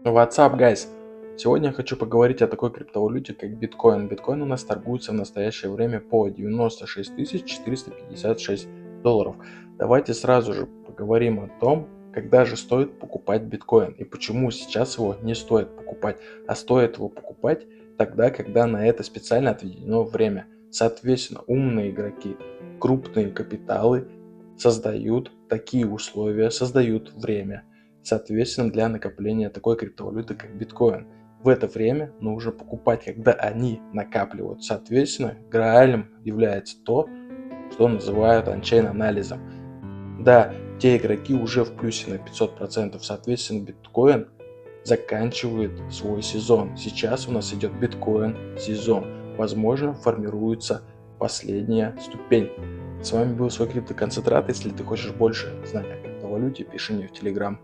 What's up, guys? Сегодня я хочу поговорить о такой криптовалюте, как биткоин. Биткоин у нас торгуется в настоящее время по 96 456 долларов. Давайте сразу же поговорим о том, когда же стоит покупать биткоин и почему сейчас его не стоит покупать, а стоит его покупать тогда, когда на это специально отведено время. Соответственно, умные игроки, крупные капиталы создают такие условия, создают время, соответственно, для накопления такой криптовалюты, как биткоин. В это время нужно покупать, когда они накапливают. Соответственно, граалем является то, что называют анчейн анализом. Да, те игроки уже в плюсе на 500%, соответственно, биткоин заканчивает свой сезон. Сейчас у нас идет биткоин сезон. Возможно, формируется последняя ступень. С вами был свой криптоконцентрат. Если ты хочешь больше знать о криптовалюте, пиши мне в Telegram.